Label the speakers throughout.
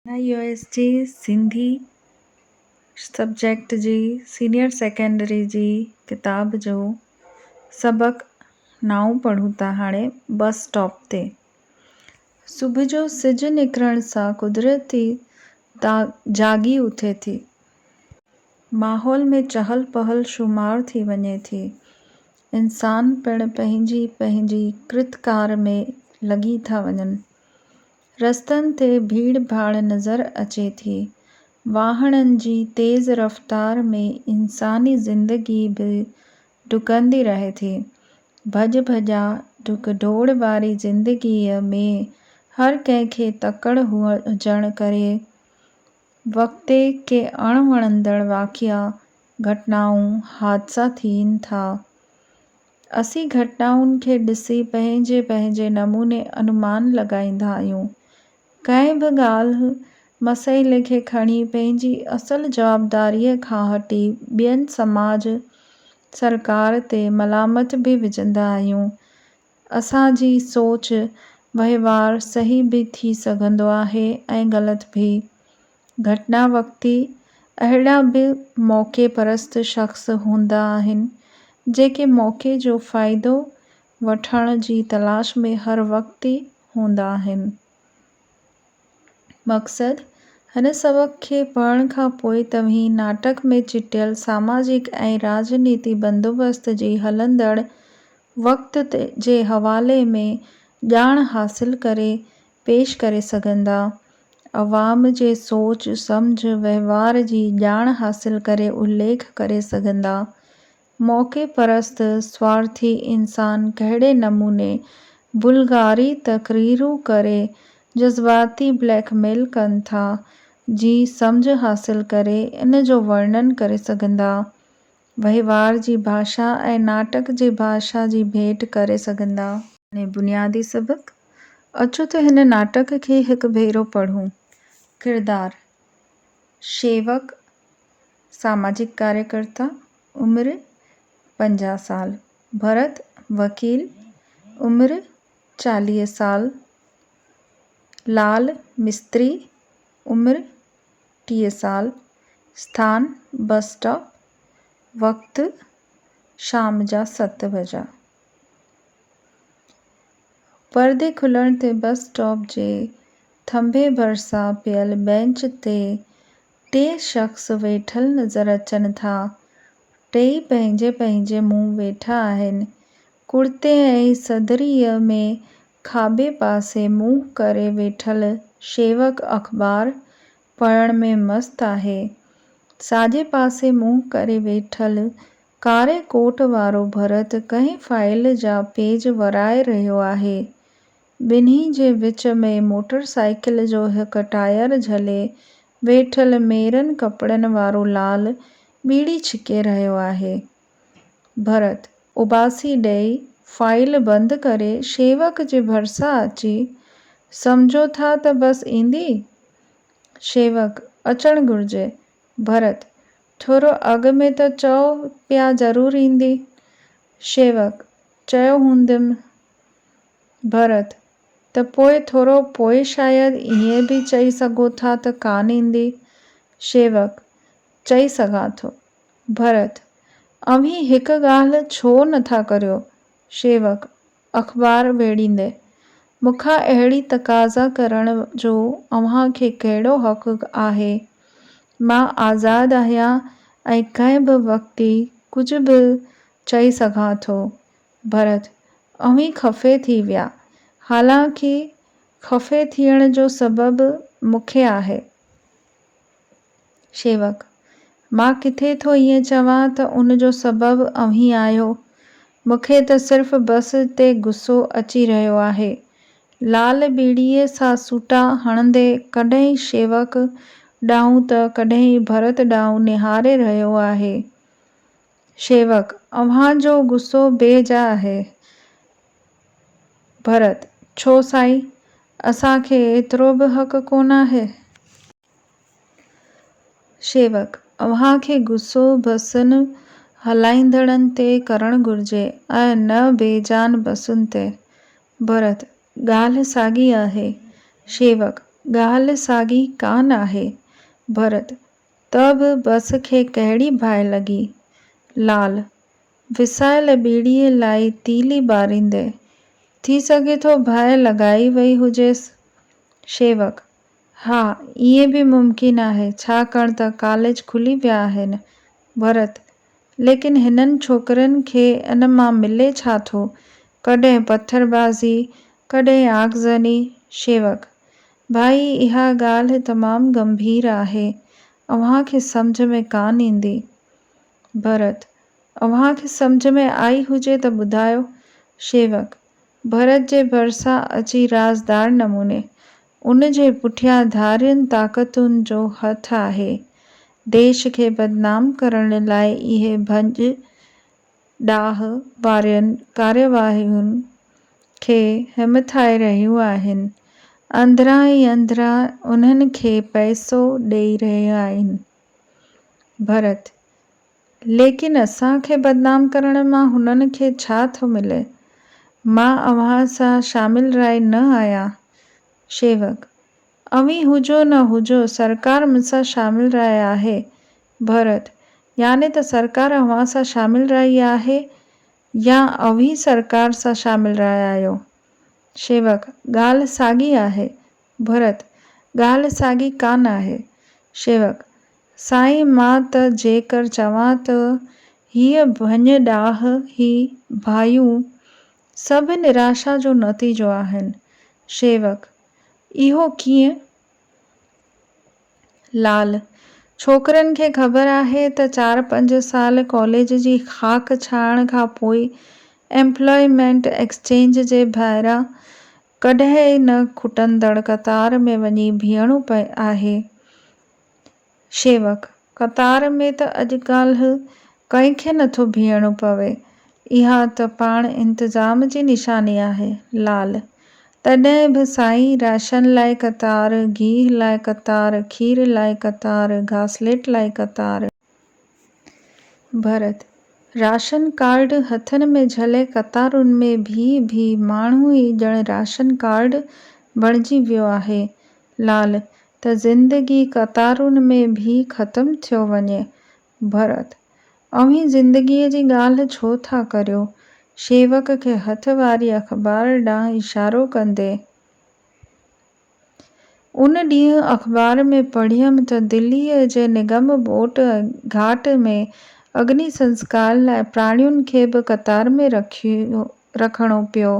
Speaker 1: IOS जी Sindhi subject जी senior secondary जी किताब जो सबक़ु 9 पढ़ूं था हाणे बस स्टॉप ते। सुबुह जो सिजु निकिरण सां कुदरती जागी उथे थी। माहौल में चहल पहल शुमार थी वञे थी। इंसान पिणु पंहिंजी पंहिंजी कृतकार में लॻी था वञनि। रस्तनि ते भीड़ भाड़ नज़र अचे थी। वाहननि जी तेज़ रफ़्तार में इंसानी ज़िंदगी बि डुकंदी रहे थी। भॼ भॼा डुक डोड़ वारी ज़िंदगीअ में हर कंहिंखे तकड़ि हुजण करे वक़्ते के अणवणंदड़ वाक़िआ घटनाऊं हादसा थियनि था। असीं घटनाउनि खे ॾिसी पंहिंजे पंहिंजे नमूने अनुमान लॻाईंदा आहियूं। कंहिं बि ॻाल्हि मसइले खे खणी पंहिंजी असुलु जवाबदारीअ खां हटी ॿियनि समाज सरकार ते मलामत बि विझंदा आहियूं। असांजी सोच वहिंवार सही बि थी सघंदो आहे ऐं ग़लति बि। घटना वक़्ती अहिड़ा बि मौक़े परस्त शख़्स हूंदा आहिनि जेके मौक़े जो फ़ाइदो वठण जी तलाश में हर वक़्ति हूंदा आहिनि। मक़सदु हिन सबक़ खे पढ़ण खां पोइ तव्हीं नाटक में चिटियल सामाजिक ऐं राजनीति बंदोबस्त जी हलंदड़ वक़्त जे हवाले में ॼाण हासिल करे पेश करे सघंदा। अवाम जे सोच सम्झ वहिंवार जी ॼाण हासिल करे उल्लेख करे सघंदा। मौक़े परस्त स्वार्थी इंसान कहिड़े नमूने बुलगारी तक़रीरूं करे जज़्बाती ब्लैकमेल कनि था जी सम्झ हासिल करे इन जो वर्णन करे सघंदा। वहिंवार जी भाषा ऐं नाटक जे भाषा जी भेट करे सघंदा। बुनियादी सबक़ अचो त हिन नाटक खे हिकु भेरो पढ़ूं। किरदार शेवक सामाजिक कार्यकर्ता उमिरि 50 साल। भरत वकील उमिरि 40 साल। लाल मिस्त्री उमिरि 30 साल। स्थान बस स्टॉप। वक़्तु शाम जा 7 वॼा। परदे खुलण ते बस स्टॉप जे थंभे भरिसां पियल बेंच ते 2 शख़्स वेठल नज़र अचनि था। टेई पंहिंजे पंहिंजे मुंहुं वेठा आहिनि। कुर्ते ऐं सदरीअ में खाॿे पासे मुंहुं करे वेठल शेवक अख़बार पढ़ण में मस्तु आहे। साॼे पासे मुंहुं करे वेठल कारे कोट वारो भरत कंहिं फाइल जा पेज वराए रहियो आहे। ॿिन्ही जे विच में मोटर साइकिल जो हिकु टायर झले वेठल मेरनि कपिड़नि वारो लाल बीड़ी छिके रहियो आहे। भरत उबासी ॾेई फाइल बंदि करे शेवक जे भरिसां अची सम्झो था त बस ईंदी? शेवक अचणु घुरिजे। भरत थोरो अॻु में त चओ पिया ज़रूरु ईंदी। शेवक चयो हूंदमि। भरत त पोइ थोरो पोइ शायदि ईअं बि चई सघो था त कान ईंदी। शेवक चई सघां थो। भरत अव्हीं हिकु ॻाल्हि छो नथा करियो? शेवक अख़बार वेड़ींदे मूंखां अहिड़ी तक़ाज़ा करण जो अव्हां खे कहिड़ो हक़ आहे? मां आज़ादु आहियां ऐं कंहिं बि वक़्ति कुझु बि चई सघां थो। भरत अव्हीं ख़फ़े थी विया। हालांकि ख़फ़े थियण जो सबबु मूंखे आहे। शेवक मां किथे थो ईअं चवां त उन जो सबबु अव्हीं आहियो। मूंखे त सिर्फ़ बस ते गुस्सो अची रहियो आहे। लाल बीड़ीअ सां सूटा हणंदे कॾहिं शेवक ॾांहुं त कॾहिं भरत ॾांहुं निहारे रहियो आहे। शेवक अव्हां जो गुस्सो बेजा आहे। भरत छो साईं? असांखे एतिरो बि हक़ कोन आहे? शेवक अव्हां खे गुस्सो बसुनि हलाईंदड़नि ते करणु घुरिजे ऐं न बेजान बसुनि ते। भरत ॻाल्हि साॻी आहे। शेवक ॻाल्हि साॻी कान आहे। भरत, त बि बस खे कहिड़ी बाहि लॻी? लाल, विसायल ॿेड़ीअ लाइ तीली ॿारींदे, थी सघे थो बाहि लॻाई वई हुजेसि। शेवक, हा, इएं बि मुमकिन आहे, छाकाणि त कॉलेज खुली विया आहिनि। भरत, लेकिन हिननि छोकरनि खे इन मां मिले छा थो? कॾहिं पत्थरबाज़ी, कॾहिं आगज़नी। शेवक, भाई, इहा ॻाल्हि तमामु गंभीर आहे, अव्हांखे सम्झ में कान ईंदी। भरत, अव्हांखे सम्झ में आई हुजे त ॿुधायो। शेवक, भरत जे भरिसां अची राज़दार नमूने, उन जे पुठियां धारियुनि ताक़तुनि जो हथु आहे। देश खे बदनाम करण लाइ इहे भंज ॾाह वारियुनि कार्यवायुनि खे हिमथाए रहियूं आहिनि, अंदरां ई अंदरां उन्हनि खे पैसो ॾेई रहिया आहिनि। भरत, लेकिन असांखे बदनाम करण मां हुननि खे छा थो मिले? मां अव्हां सां शामिल राय न आहियां। शेवक, अव्हीं हुजो न हुजो, सरकार मूंसां शामिल राय आहे। भरत, याने त सरकार अव्हां सां शामिल राय आहे, या अव्हीं सरकार सां शामिल राय आहियो? शेवक, ॻाल्हि साॻी आहे। भरत, ॻाल्हि साॻी कान आहे। शेवक, साईं, मां त जेकर चवां त हीअ भञ ॾाह ही भाइयूं सभु निराशा जो नतीजो आहिनि। शेवक, इहो कीअं? लाल, छोकरनि खे ख़बर आहे त 4-5 साल कॉलेज जी खाक छाइण खां पोइ एम्प्लॉयमेंट एक्सचेंज जे ॿाहिरां कॾहिं न खुटंदड़ कतार में वञी बीहणो आहे। शेवक, कतार में त अॼुकल्ह कंहिंखे नथो बीहणो पवे, इहा त पाण इंतिज़ाम जी निशानी आहे। लाल, तॾहिं बि साईं, राशन लाइ कतार, गीह लाइ कतार, खीर लाइ कतार, घासलेट लाइ कतार। भरत, राशन कार्ड हथनि में झले कतारुनि में बीह माण्हू ई ॼण राशन कार्ड बणिजी वियो आहे। लाल, त ज़िंदगी कतारुनि में बीह ख़तम थियो वञे। भरत, अव्हीं ज़िंदगीअ जी ॻाल्हि छो था करियो? शेवक खे हथ वारी अख़बार ॾांहुं इशारो कंदे, उन ॾींहुं अख़बार में पढ़ियमि त दिल्लीअ जे निगम बोट घाट में अग्नि संस्कार लाइ प्राणियुनि खे बि कतार में रखणो पियो।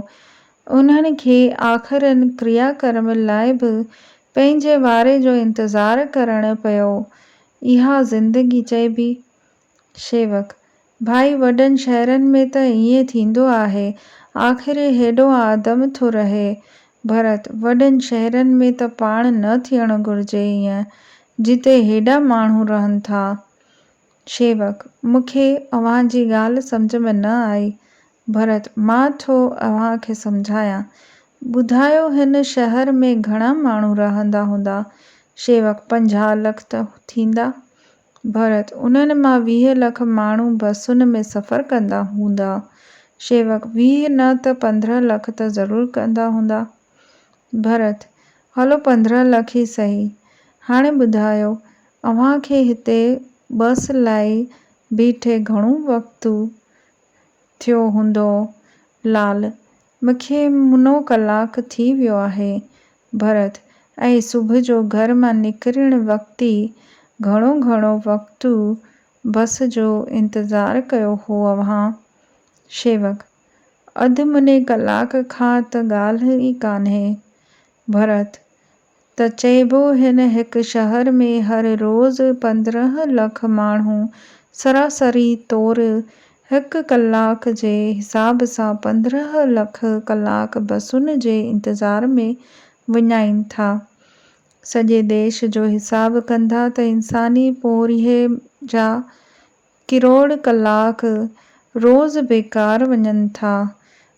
Speaker 1: उन्हनि खे आख़िरनि क्रियाक्रम लाइ बि पंहिंजे वारे जो इंतज़ारु करणु पियो। इहा ज़िंदगी चइबी? शेवक, भाई, वॾनि शहरनि में त ईअं थींदो आहे, आख़िर हेॾो आदम थो रहे। भरत, वॾनि शहरनि में त पाण न थियणु घुरिजे ईअं, जिते हेॾा माण्हू रहनि था। शेवक, मूंखे अव्हांजी ॻाल्हि सम्झ में न आई। भरत, मां थो अव्हांखे सम्झायां। ॿुधायो, हिन शहर में घणा माण्हू रहंदा हूंदा? शेवक, 50 लख त थींदा। भरत, उन्हनि मां 20 लख माण्हू बसुनि में सफ़र कंदा हूंदा। शेवक, 20 न त 15 लख त ज़रूरु कंदा हूंदा। भरत, हलो 15 लख ई सही। हाणे ॿुधायो, अव्हांखे हिते बस लाइ बीठे घणो वक़्तु थियो हूंदो? लाल, मूंखे मुनो कलाक थी वियो आहे। भरत, ऐं सुबुह जो घर मां निकिरण वक़्ति घणो वक़्तु बस जो इंतज़ारु कयो हो अव्हां? शेवक, अधु मुने कलाक खां त ॻाल्हि ई कान्हे। भरत, त चइबो हिन हिक शहर में हर रोज़ 15 लख माण्हू सरासरी तौरु हिक कलाक जे हिसाब सां 15 लख कलाक बसुनि जे इंतज़ार में विञाइनि था। सॼे देश जो हिसाब कंदा त इंसानी पोरिये जा किरोड़ कलाक रोज़ बेकार वञनि था।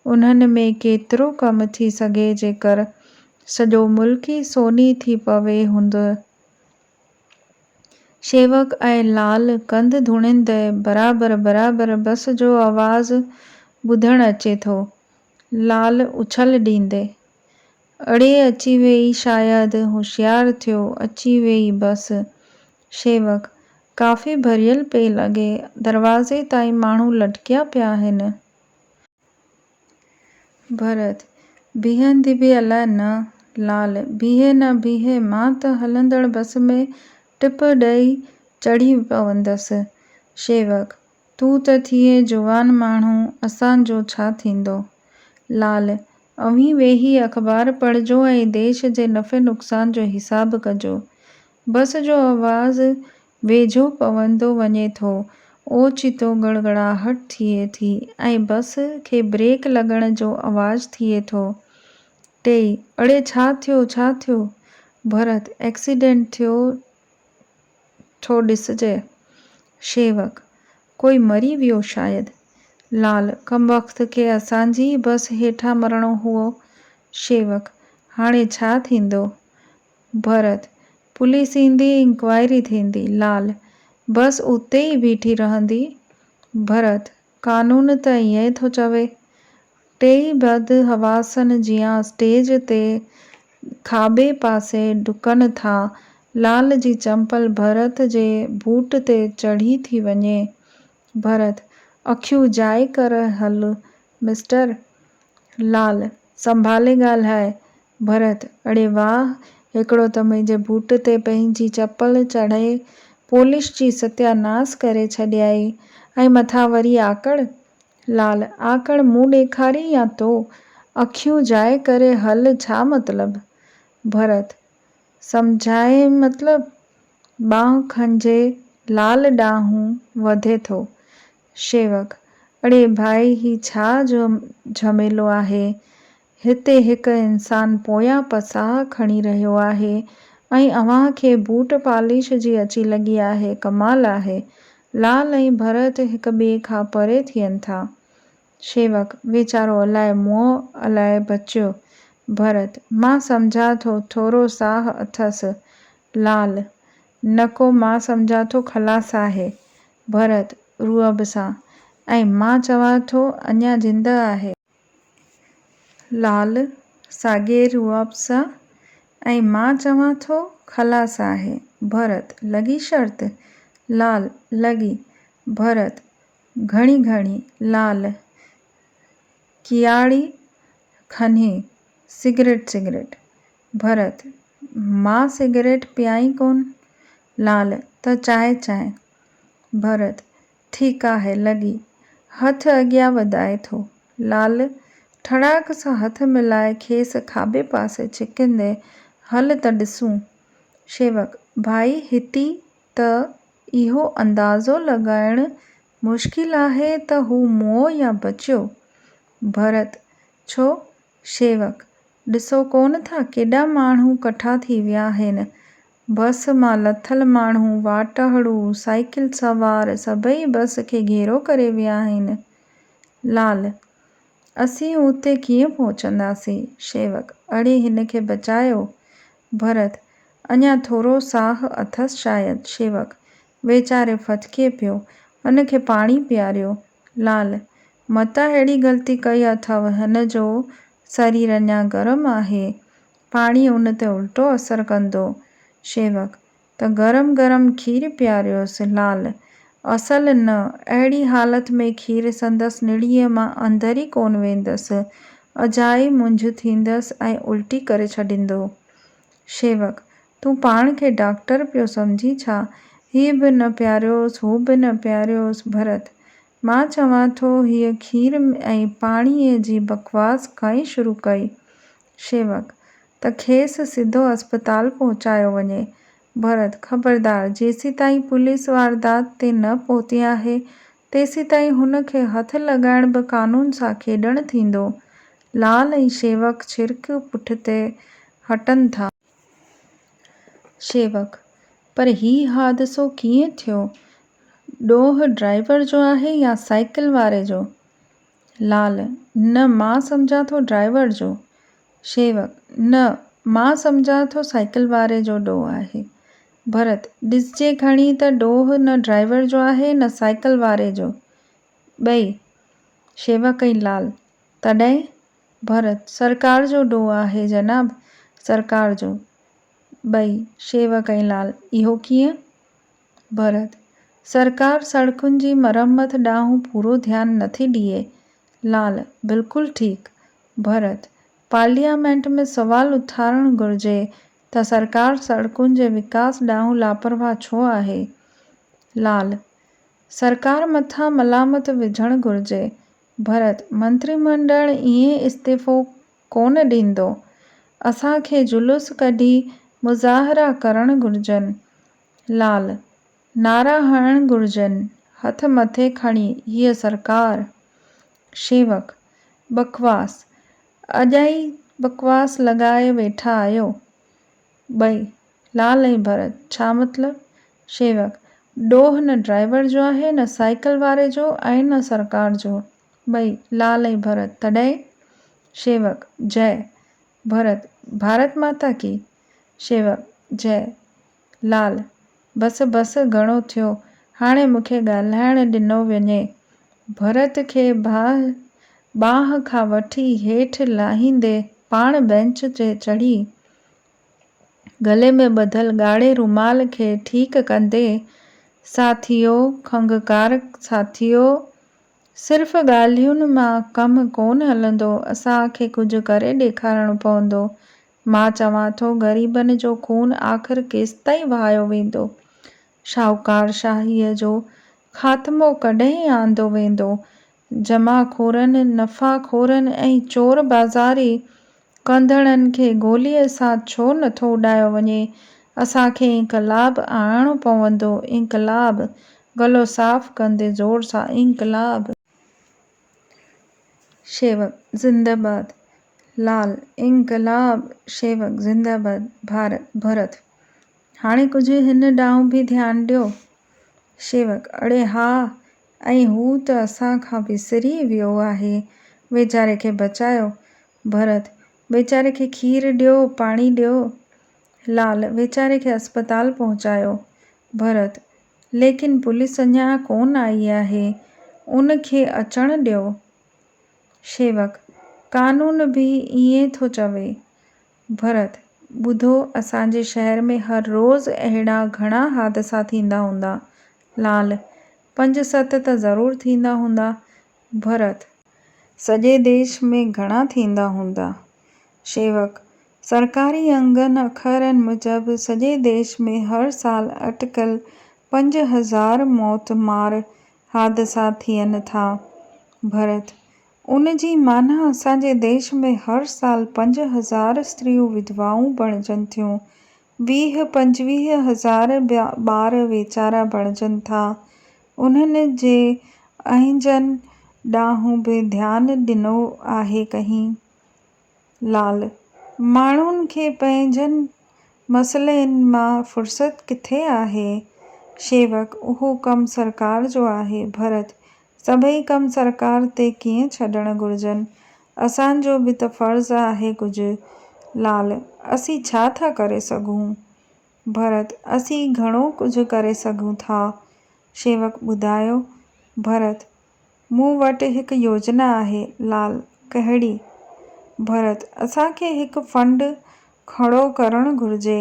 Speaker 1: उन्हनि में केतिरो कम थी सघे जेकर सॼो मुल्क ई सोनी थी पवे हूंदो? शेवक ऐं लाल कंध धुणंदे बराबरि बस जो आवाज़ ॿुधणु अचे थो। लाल उछल ॾींदे, अड़े अची वेई, शायदि होशियारु थियो, अची वेई बस। शेवक, काफ़ी भरियल पई लॻे, दरवाज़े ताईं माण्हू लटकिया पिया आहिनि। भरत, बीहंदी बि अलाए न। लाल, बीहे न बीहे, मां त हलंदड़ बस में टिप ॾेई चढ़ी पवंदसि। शेवक, तूं त थिए जुवान माण्हू, असांजो छा थींदो? लाल, अव्हीं वेही अख़बार पढ़जो ऐं देश जे नफ़े नुक़सान जो हिसाब कजो। बस जो आवाज़ु वेझो पवंदो वञे थो, ओचितो गड़गड़ाहट थिए थी ऐं बस खे ब्रेक लॻण जो आवाज़ु थिए थो। टेई, अड़े छा थियो, छा थियो? भरत, एक्सीडेंट थियो थो ॾिसजे। शेवक, कोई मरी वियो शायदि। लाल, कमबख़्त खे असांजी बस हेठां मरणो हुओ। शेवक, हाणे छा थींदो? भरत, पुलिस ईंदी, इंक्वायरी थींदी। लाल, बस उते ई बीठी रहंदी। भरत, कानून त ईअं थो चवे। टेई बदहवासनि जियां स्टेज ते खाॿे पासे डुकनि था। लाल जी चंपल भरत जे बूट ते चढ़ी थी वञे। भरत, अखियूं जाइ कर हल मिस्टर। लाल, संभाले ॻाल्हाए। भरत, अड़े वाह, हिकिड़ो त मुंहिंजे बूट ते पंहिंजी चपल चढ़े पोलिश जी सत्यानास करे छॾियई ऐं मथां वरी आकड़। लाल, आकड़ मूं ॾेखारी या तो? अखियूं जाइ करे हल छा मतलब? भरत, सम्झाए मतलब? ॿांहु खंजे लाल ॾांहुं वधे थो। शेवक, अड़े भाई, ही छा जो झमेलो आहे? हिते हिकु इंसान पोयां पसाह खणी रहियो आहे ऐं अव्हां खे बूट पालिश जी अची लॻी आहे, कमाल आहे। लाल ऐं भरत हिक ॿिए खां परे थियनि था। शेवक, वीचारो अलाए मुओ अलाए बचियो। भरत, मां सम्झां थो थोरो साह अथसि। लाल, न को मां सम्झां थो ख़लास आहे। भरत, रुअब सां, ऐं मां चवां थो अञा जिंद आहे। लाल, साॻिए रुअब सां, ऐं मां चवां थो ख़लास आहे। भरत, लॻी शर्त? लाल, लॻी। भरत, घणी घणी? लाल, कियाड़ी खन्ही, सिगरेट सिगरेट। भरत, मां सिगरेट पियाई कोन। लाल, त चांहि चांहि। भरत, ठीकु आहे, लॻी। हथ अॻियां वधाए थो। लाल, ठड़ाक सां हथ मिलाए खेसि खाॿे पासे छिकींदे, हल त ॾिसूं। शेवक, भाई हिती त इहो अंदाज़ो लॻाइणु मुश्किल आहे त हू मुओ या बचियो। भरत, छो? शेवक, ॾिसो कोन था केॾा माण्हू कठा थी विया आहिनि। बस मां लथल माण्हू, वाटहड़ू, साइकिल सवार सभई बस खे घेरो करे विया आहिनि। लाल, असीं उते कीअं पहुचंदासीं? शेवक, अड़े हिन खे बचायो। भरत, अञा थोरो साह अथसि शायदि। शेवक, वीचारे फथके पियो, हुन खे पाणी पीआरियो। लाल, मता अहिड़ी ग़लती कई अथव, हिन जो शरीर अञा गरम आहे, पाणी उन ते उल्टो असरु कंदो। शेवक, त गरम गरम खीरु पीआरियोसि। लाल, असल न, अहिड़ी हालत में खीरु संदसि निड़ीअ मां अंदरि ई कोन वेंदसि, अजाई मुंझ थींदसि ऐं उल्टी करे छॾींदो। शेवक, तूं पाण खे डॉक्टर पियो सम्झी छा? हीउ बि न पीआरियोसि, हू बि न पीआरियोसि। भरत, मां चवां थो हीअ खीर ऐं पाणीअ जी बकवास खणी शुरू कई। शेवक, त खेसि सिधो अस्पताल पहुचायो वञे। भरत, ख़बरदार, जेसीं ताईं पुलिस वारदात ते न पहुती आहे, तेसीं ताईं हुन खे हथ लॻाइण बि कानून सां खेॾणु थींदो। लाल ऐं शेवक छिरक पुठिते हटनि था। शेवक, पर हीउ हादिसो कीअं थियो? ॾोहु ड्राइवर जो आहे या साइकिल वारे जो? लाल, न, मां सम्झां थो ड्राइवर जो। शेवक, न, मां सम्झां थो साइकिल वारे जो ॾोहु आहे। भरत, ॾिसजे खणी त ॾोहु न ड्राइवर जो आहे न साइकिल वारे जो, ॿई। शेवक ऐं लाल, तॾहिं? भरत सरकार जो ॾोह आहे जनाब, सरकार जो। ॿई शेवक ऐं लाल इहो कीअं? भरत सरकार सड़कुनि जी मरम्मत ॾांहुं पूरो ध्यानु नथी ॾिए। लाल बिल्कुलु ठीकु। भरत पार्लियामेंट में सवाल उथारणु घुरिजे त सरकार सड़कुनि जे विकास ॾांहुं लापरवाह छो आहे? लाल सरकार मथां मलामत विझणु घुरिजे। भरत मंत्रिमंडल ईअं इस्तीफ़ो कोन ॾींदो। असांखे जुलूस कढी मुज़ाहरा करणु घुरिजनि। लाल नारा हणणु घुरिजनि, हथ मथे खणी हीअ सरकार। शेवक बकवास अजाई बकवास लॻाए वेठा आहियो। ॿई लाल ऐं भरत छा मतिलबु? शेवक ॾोह न ड्राइवर जो आहे, न साइकिल वारे जो ऐं न सरकार जो। ॿई लाल ऐं भरत तॾहिं? शेवक जय। भरत भारत माता की। शेवक जय। लाल बसि बसि घणो थियो, हाणे मूंखे ॻाल्हाइणु ॾिनो वञे। भरत खे बांह खां वठी हेठि लाहींदे पाण बेंच ते चढ़ी गले में ॿधल ॻाढ़े रुमाल खे ठीकु कंदे, साथियो खंघकार साथियो, सिर्फ़ ॻाल्हियुनि मां कमु कोन हलंदो, असांखे कुझु करे ॾेखारणो पवंदो। मां चवां थो ग़रीबनि जो खून आख़िर केसिताईं वहायो वेंदो? शाहूकारशाहीअ जो ख़ात्मो कॾहिं आंदो वेंदो? जमाखोरनि, नफ़ाख़ोरनि ऐं चोर बाज़ारी कंदड़नि खे गोलीअ सां छो नथो उॾायो वञे? असांखे इन्क़लाब आणणो पवंदो। इन्क़लाब गलो साफ़ कंदे ज़ोर सां इन्क़लाब। शेवक ज़िंदाबाद। लाल इन्क़लाब। शेवक ज़िंदाबाद। भरत हाणे कुझु हिन ॾांहुं बि ध्यानु ॾियो। शेवक अड़े हा, ऐं हू त असां खां विसरी वियो आहे। वेचारे खे बचायो। भरत वेचारे खे खीरु ॾियो, पाणी ॾियो। लाल वेचारे खे अस्पताल पहुचायो। भरत लेकिन पुलिस अञा कोन आई आहे, उन खे अचणु ॾियो। शेवक कानून बि ईअं थो चवे। भरत ॿुधो, असांजे शहर में हर रोज़ अहिड़ा घणा हादसा थींदा हूंदा। लाल 5-7 त ज़रूरु थींदा हूंदा। भरत सॼे देश में घणा थींदा हूंदा? शेवक सरकारी अंगनि अख़रनि मुजब सॼे देश में हर साल अटिकल 5000 मौतमार हादसा थियनि था। भरत उन जी माना असांजे देश में हर साल 5000 स्त्रियूं विधवाऊं बणिजनि थियूं। 20-25 हज़ार ॿार वेचारा बणिजनि था। उन्हनि जे अहिंजनि ॾांहुं बि ध्यानु ॾिनो आहे कहीं? लाल माण्हुनि खे पंहिंजनि मसइलनि मां फ़ुर्सत किथे आहे? शेवक उहो कमु सरकार जो आहे। भरत सभई कम सरकार ते कीअं छॾणु घुरिजनि? असांजो बि त फ़र्ज़ु आहे कुझु। लाल असीं छा था करे सघूं? भरत असीं घणो कुझु करे सघूं था। शेवक ॿुधायो। भरत मूं वटि हिकु योजना आहे। लाल कहिड़ी? भरत असांखे हिकु फंड खड़ो करणु घुरिजे।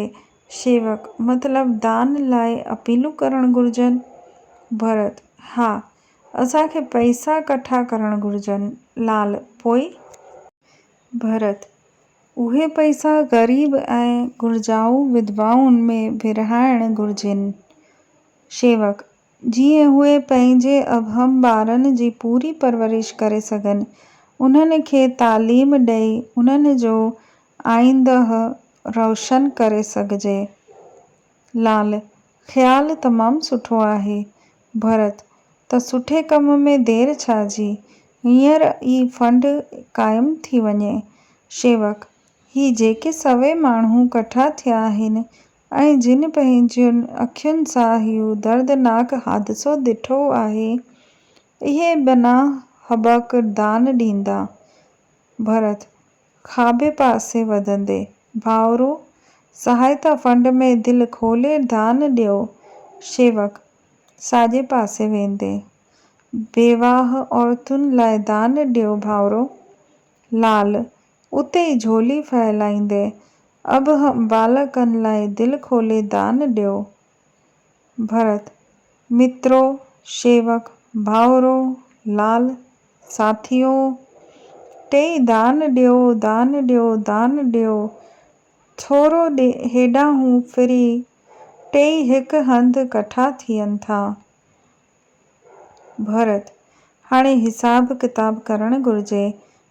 Speaker 1: शेवक मतिलबु दान लाइ अपीलूं करणु घुरिजनि? भरत हा, असांखे पैसा कठा करणु घुरिजनि। लाल पोइ? भरत उहे पैसा ग़रीब ऐं घुरिजाऊ विधवाउनि में विरहाइणु घुरिजनि। शेवक जीअं उहे पंहिंजे अभम ॿारनि जी पूरी परवरिश करे सघनि, उन्हनि खे तालीम ॾेई उन्हनि जो आईंदह रोशन करे सघिजे। लाल ख़्यालु तमामु सुठो आहे। भरत त सुठे कम में देरि छा जी, हींअर ई फंड क़ाइमु थी वञे। शेवक ही जेके सवे माण्हू कठा थिया आहिनि ऐं जिन पंहिंजियुनि अखियुनि सां इहो दर्दनाक हादिसो ॾिठो आहे, इहे बिना हॿक दान ॾींदा। भरत खाॿे पासे वधंदे भाउरो सहायता फंड में दिलि खोले दान ॾियो। शेवक साॼे पासे वेंदे बेवाह औरतुनि लाइ दान ॾियो भाउरो। लाल उते ई झोली फहिलाईंदे, अब बालकनि लाइ दिलि खोले दान ॾियो। भरत मित्रो, शेवक, भाउरो, लाल साथियो, टेई दान ॾियो, दान ॾियो, दान ॾियो, थोरो हेॾांहुं फिरी टेई हिकु हंधि कठा थियनि था। भरत हाणे हिसाब किताब करणु घुरिजे।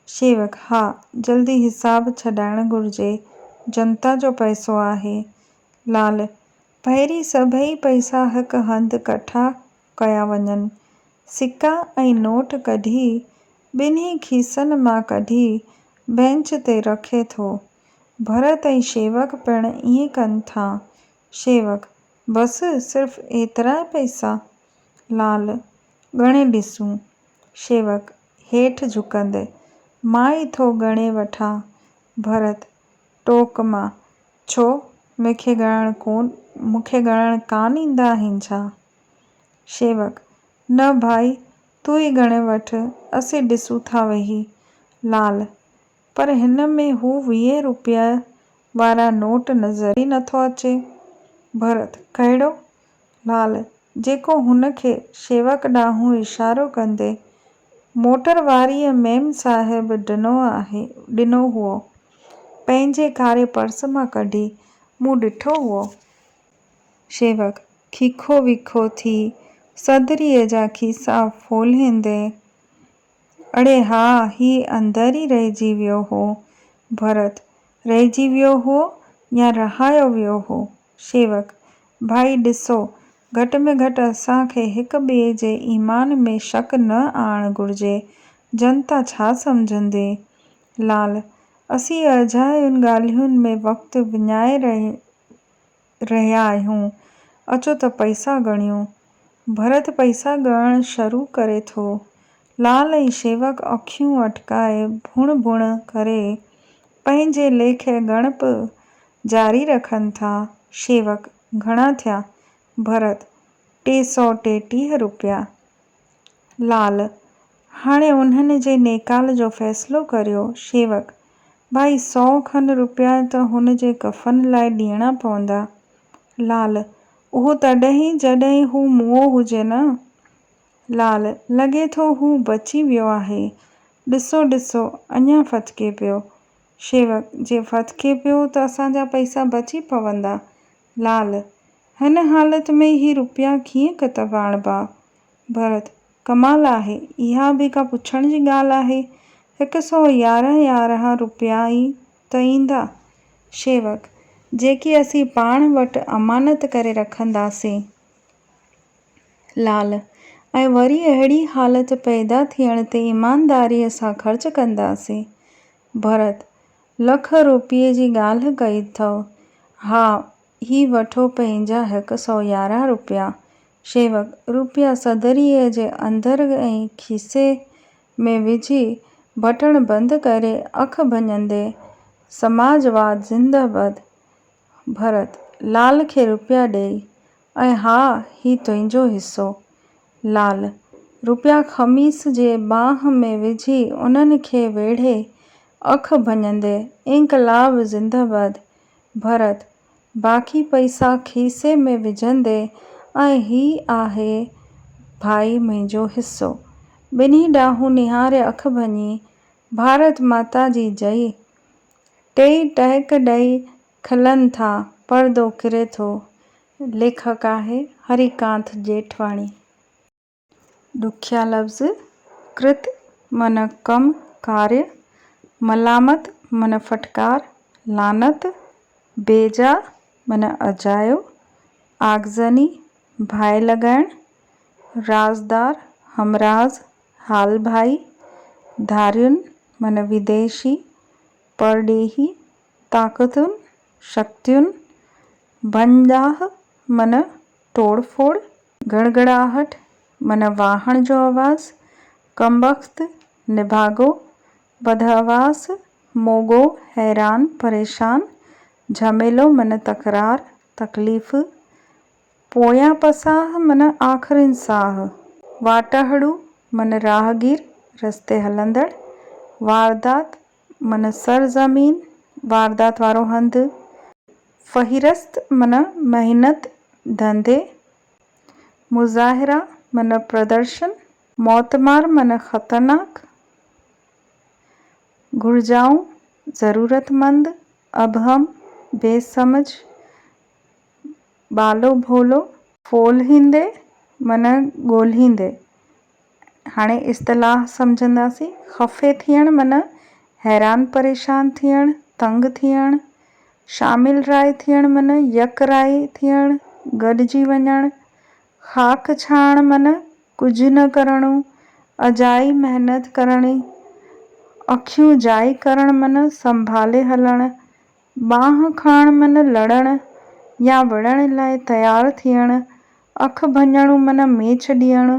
Speaker 1: शेवक हा, जल्दी हिसाब छॾाइणु घुरिजे, जनता जो पैसो आहे। लाल पहिरीं सभई पैसा हिकु हंधि कठा कया वञनि। सिक्का ऐं नोट कढी ॿिन्ही खीसनि मां कढी बेंच ते रखे थो। भरत ऐं शेवक पिणु ईअं कनि था। शेवक बसि सिर्फ़ एतिरा पैसा? लाल ॻणे ॾिसूं। शेवक हेठि झुकंदे, मां ई थो ॻणे वठां। भरत टोक मां, छो मूंखे ॻणणु कान ईंदा आहिनि छा? शेवक न भाई, तूं ई ॻणे वठि, असीं ॾिसूं था वेही। लाल पर हिन में हू 20 रुपया वारा नोट नज़र ई नथो अचे। भरत कहिड़ो? लाल जेको हुनखे शेवक ॾांहुं इशारो कंदे मोटर वारीअ मेम साहिब ॾिनो हुओ, पंहिंजे कारे पर्स मां कढी मूं ॾिठो हुओ। शेवक खीखो वीखो थी सदरीअ जा खीसा फोलींदे, अड़े हा, ही अंदरि ई रहिजी वियो हो। भरत रहिजी वियो हो या रहायो वियो हो? शेवक भाई ॾिसो, घटि में घटि असांखे हिक ॿिए जे ईमान में शक न आणणु घुरिजे, जनता छा सम्झंदी? लाल असीं अजायुनि ॻाल्हियुनि में वक़्तु विञाए रहिया आहियूं, अचो त पैसा ॻणियूं। भरत पैसा ॻणणु शुरू करे थो। लाल ऐं शेवक अखियूं अटकाए भुण भुण करे पंहिंजे लेखे ॻणप जारी रखनि था। शेवक घणा थिया? भरत 333 रुपया। लाल हाणे उन्हनि जे नेकाल जो फ़ैसिलो करियो। शेवक भाई 100 खनि रुपया त हुन जे कफ़न लाइ ॾियणा पवंदा। लाल उहो तॾहिं जॾहिं हू मुओ हुजे न। लाल लॻे थो हू बची वियो आहे, ॾिसो ॾिसो अञा फथके पियो। शेवक जे फथके पियो त असांजा पैसा बची पवंदा। लाल हिन हालत में ही रुपया कीअं किथां आणिबा? भरत कमाल आहे, इहा बि का पुछण जी ॻाल्हि आहे, 111 रुपया ई त ईंदा। शेवक जेकी असीं पाण वटि अमानत करे रखंदासीं। लाल ऐं वरी अहिड़ी हालत पैदा थियण ते ईमानदारीअ सां ख़र्च कंदासीं। भरत लख रुपये जी ॻाल्हि कई अथव। हा, ही वठो पंहिंजा 111 रुपया। शेवक रुपया सदरीअ जे अंदरि ऐं खीसे में विझी बटण बंदि करे अख भञंदे, समाजवाद ज़िंदाबाद। भरत लाल खे रुपया ॾेई, ऐं हा, ही तुंहिंजो हिसो। लाल रुपया ख़मीस जे बांह में विझी उन्हनि खे वेढ़े अख भञंदे, इन्क़लाब ज़िंदाबाद। भरत बाक़ी पैसा खीसे में विझंदे, ऐं ही आहे भाई मुंहिंजो हिसो। ॿिन्ही ॾांहुं निहारे अख भञी, भारत माता जी जय। टेई टहिक ॾेई खिलनि था, परदो किरे थो। लेखक आहे हरिकांत जेठवाणी। ॾुखिया लफ़्ज़ कृत मन कमु कार्य, मलामत मन फटकार, लानत बेजा मन अजायो, आगज़नी बाहि लॻाइण, राज़दार हमराज़ हाल भाई, धारियुनि मन विदेशी परॾेही, ताक़तुनि शक्तियुनि, भञाह मन तोड़फोड़, गड़गड़ाहट मन वाहण जो आवाज़, कमबख़्त निभागो बदहवास, मोगो हैरान परेशान, झमेलो मन तकरार तकलीफ़, पोयां पसाह मन आख़िरिन साह, वाटहड़ू मन राहगीर रस्ते हलंदड़, वारदात मन सरज़मीन, वारदात वारो हंधु। फ़हिरिस्त मन महिनत, धंधे। मुज़ाहिरा मन प्रदर्शन। मोतमार मन ख़तरनाक। घुर्जाऊं ज़रूरतमंद, अबहम बेसमझ। बालो भोलो फ़ोलहींदे मन ॻोल्हींदे। हाणे इस्तलाह सम्झंदासीं। ख़फ़े थियण मन हैरान परेशान थियण, तंग थियण। शामिल राय थियण मन यकराई थियण, गॾिजी वञण। ख़ाक छाइण मन कुझु न करणो, अजाई महिनत करणी। अखियूं जाइ करण मन संभाले हलण। बांह खणण मन लड़ण या विढ़ण लाइ तयारु थियण। अखि भञणो मन मेछ ॾियणु,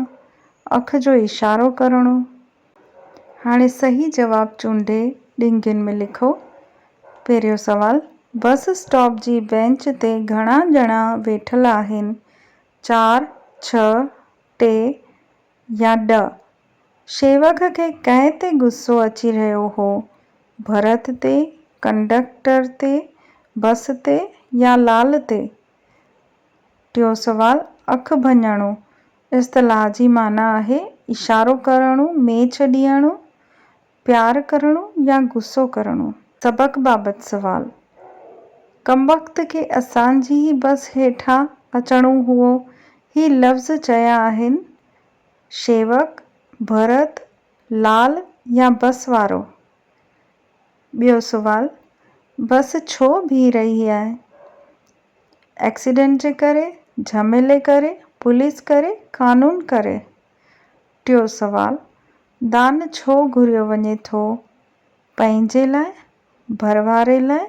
Speaker 1: अखि जो इशारो करणो। हाणे सही जवाबु चूंडे ॾिंगनि में लिखो। पहिरियों सवाल, बस स्टॉप जी बेंच ते घणा ॼणा वेठल आहिनि? 4, 6, 3 या 10? शेवक खे कंहिं ते गुस्सो अची रहियो हो? भरत ते, कंडक्टर ते, बस ते या लाल ते? टियों सवाल, अखि भञणो इस्तलाह जी माना आहे इशारो करणो, मेछ ॾियणो, प्यार करणो या गुस्सो करणो। सबक़ बाबति सवाल, कमबख़्त खे असांजी ही बस हेठां अचणो हुओ। ही लफ़्ज़ चया आहिनि। शेवक, भरत, लाल या बस वारो? ॿियो सवाल, बस छो बीह रही आहे? एक्सीडेंट जे करे, झमेले करे, पुलिस करे, कानून करे? टियों सवाल, दान छो घुरियो वञे थो? पंहिंजे लाइ, भरवारे लाइ,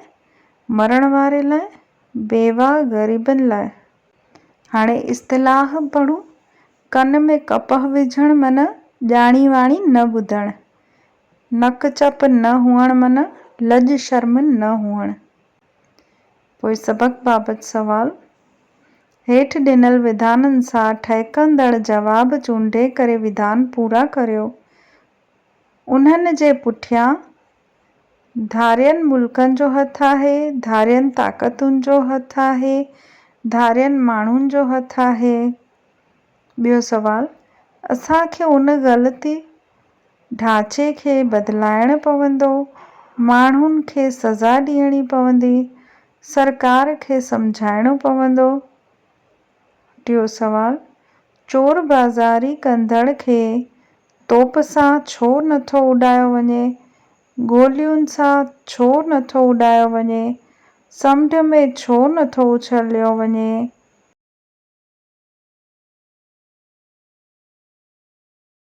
Speaker 1: मरण वारे लाइ, बेवा ग़रीबनि लाइ? हाणे इस्तलाह पढ़ूं। कन में कपह विझण मन ॼाणी वाणी न ॿुधण। नक चप न हुअण मन लॼ शर्म न हुअण। पोइ सबक़ बाबति सवाल, हेठि ॾिनल विधाननि सां ठहिकंदड़ जवाब चूंडे करे विधान पूरा करियो। उन्हनि जे पुठियां धारियनि मुल्कनि जो हथु आहे, धारियनि ताक़तुनि जो हथु आहे, धारियनि माण्हुनि जो हथु आहे। ॿियो सवाल, असांखे उन ग़लती ढांचे खे बदिलाइणु पवंदो, माण्हुनि खे सज़ा ॾियणी पवंदी, सरकार खे सम्झाइणो पवंदो। टियों सवाल, चोर बाज़ारी कंदड़ खे तोप सां छो नथो उॾायो वञे? गोलियुनि सां छो नथो उॾायो वञे? समुंड में छो नथो उछलियो वञे?